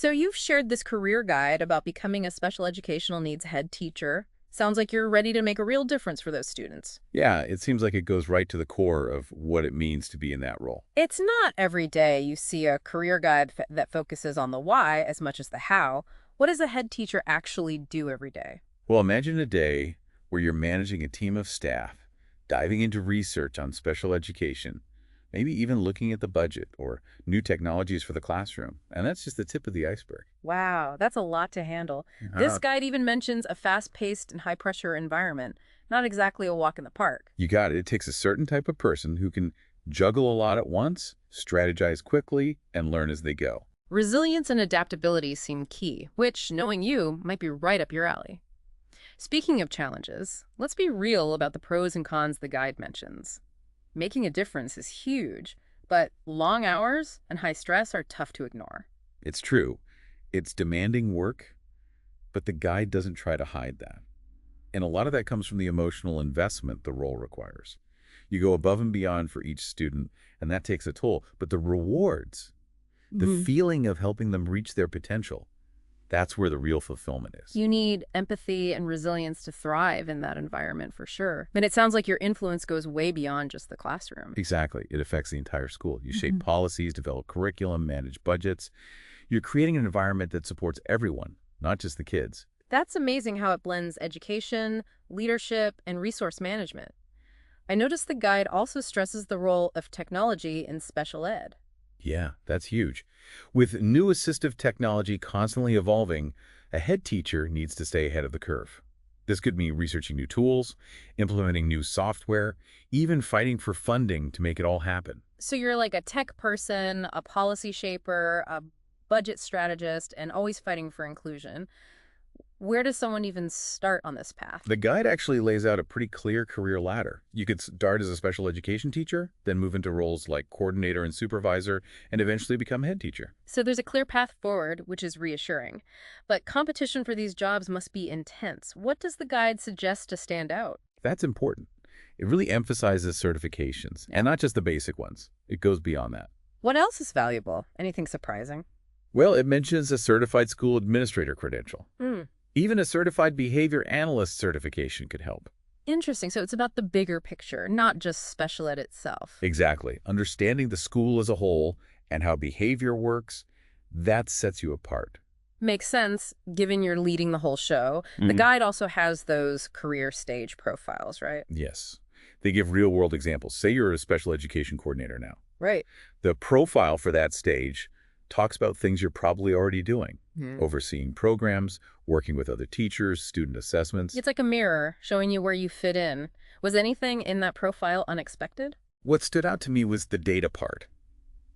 So you've shared this career guide about becoming a special educational needs head teacher. Sounds like you're ready to make a real difference for those students. Yeah, it seems like it goes right to the core of what it means to be in that role. It's not every day you see a career guide that focuses on the why as much as the how. What does a head teacher actually do every day? Well, imagine a day where you're managing a team of staff, diving into research on special education, maybe even looking at the budget or new technologies for the classroom. And that's just the tip of the iceberg. Wow, that's a lot to handle. This guide even mentions a fast-paced and high-pressure environment, not exactly a walk in the park. You got it. It takes a certain type of person who can juggle a lot at once, strategize quickly, and learn as they go. Resilience and adaptability seem key, which, knowing you, might be right up your alley. Speaking of challenges, let's be real about the pros and cons the guide mentions. Making a difference is huge, but long hours and high stress are tough to ignore. It's true. It's demanding work, but the guide doesn't try to hide that. And a lot of that comes from the emotional investment the role requires. You go above and beyond for each student, and that takes a toll. But the rewards, the feeling of helping them reach their potential, that's where the real fulfillment is. You need empathy and resilience to thrive in that environment for sure. And it sounds like your influence goes way beyond just the classroom. Exactly. It affects the entire school. You shape policies, develop curriculum, manage budgets. You're creating an environment that supports everyone, not just the kids. That's amazing how it blends education, leadership, and resource management. I noticed the guide also stresses the role of technology in special ed. Yeah, that's huge. With new assistive technology constantly evolving, a head teacher needs to stay ahead of the curve. This could mean researching new tools, implementing new software, even fighting for funding to make it all happen. So you're like a tech person, a policy shaper, a budget strategist, and always fighting for inclusion. Where does someone even start on this path? The guide actually lays out a pretty clear career ladder. You could start as a special education teacher, then move into roles like coordinator and supervisor, and eventually become head teacher. So there's a clear path forward, which is reassuring. But competition for these jobs must be intense. What does the guide suggest to stand out? That's important. It really emphasizes certifications, and not just the basic ones. It goes beyond that. What else is valuable? Anything surprising? Well, it mentions a certified school administrator credential. Even a certified behavior analyst certification could help. Interesting. So it's about the bigger picture, not just special ed itself. Exactly. Understanding the school as a whole and how behavior works, that sets you apart. Makes sense, given you're leading the whole show. The guide also has those career stage profiles, right? Yes. They give real-world examples. Say you're a special education coordinator now. Right. The profile for that stage talks about things you're probably already doing. Overseeing programs, working with other teachers, student assessments. It's like a mirror showing you where you fit in. Was anything in that profile unexpected? What stood out to me was the data part.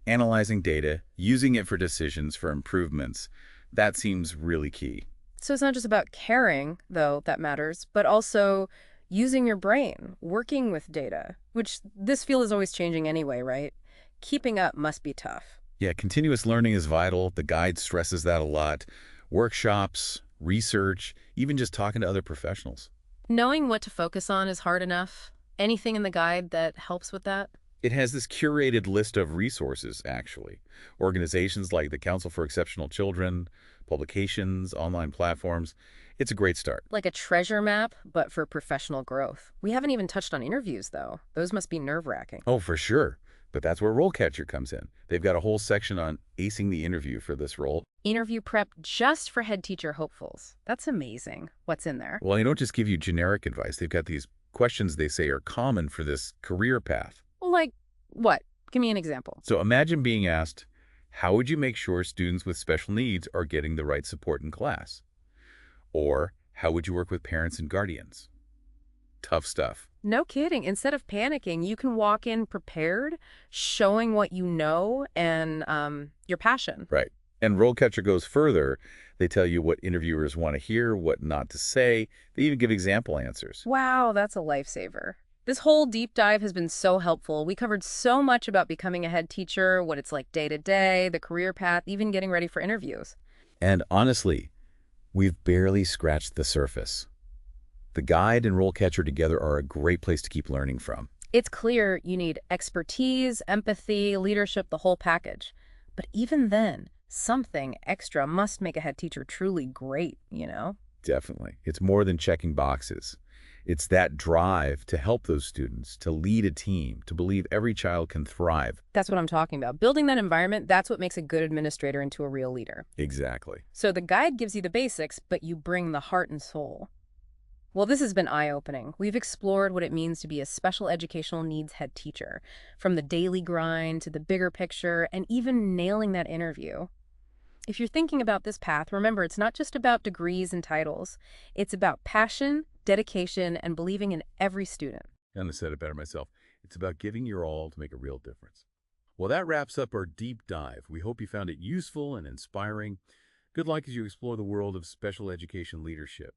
Analyzing data, using it for decisions, for improvements. That seems really key. So it's not just about caring, though, that matters, but also using your brain, working with data, which this field is always changing anyway, right? Keeping up must be tough. Yeah, continuous learning is vital. The guide stresses that a lot. Workshops, research, even just talking to other professionals. Knowing what to focus on is hard enough. Anything in the guide that helps with that? It has this curated list of resources, actually. Organizations like the Council for Exceptional Children, publications, online platforms. It's a great start. Like a treasure map, but for professional growth. We haven't even touched on interviews, though. Those must be nerve-wracking. Oh, for sure. But that's where RoleCatcher comes in. They've got a whole section on acing the interview for this role. Interview prep just for head teacher hopefuls. That's amazing. What's in there? Well, they don't just give you generic advice. They've got these questions they say are common for this career path. Well, like what? Give me an example. So imagine being asked, how would you make sure students with special needs are getting the right support in class? Or how would you work with parents and guardians? Tough stuff. No kidding. Instead of panicking, you can walk in prepared, showing what you know and your passion. Right. And RoleCatcher goes further. They tell you what interviewers want to hear, what not to say. They even give example answers. Wow, that's a lifesaver. This whole deep dive has been so helpful. We covered so much about becoming a head teacher, what it's like day to day, the career path, even getting ready for interviews. And honestly, we've barely scratched the surface. The guide and RoleCatcher together are a great place to keep learning from. It's clear you need expertise, empathy, leadership, the whole package. But even then, Something extra must make a head teacher truly great, you know? Definitely. It's more than checking boxes. It's that drive to help those students, to lead a team, to believe every child can thrive. That's what I'm talking about. Building that environment, that's what makes a good administrator into a real leader. Exactly. So the guide gives you the basics, but you bring the heart and soul. Well, this has been eye-opening. We've explored what it means to be a special educational needs head teacher, from the daily grind to the bigger picture, and even nailing that interview. If you're thinking about this path, remember it's not just about degrees and titles. It's about passion, dedication, and believing in every student. Couldn't have said it better myself. It's about giving your all to make a real difference. Well, that wraps up our deep dive. We hope you found it useful and inspiring. Good luck as you explore the world of special education leadership.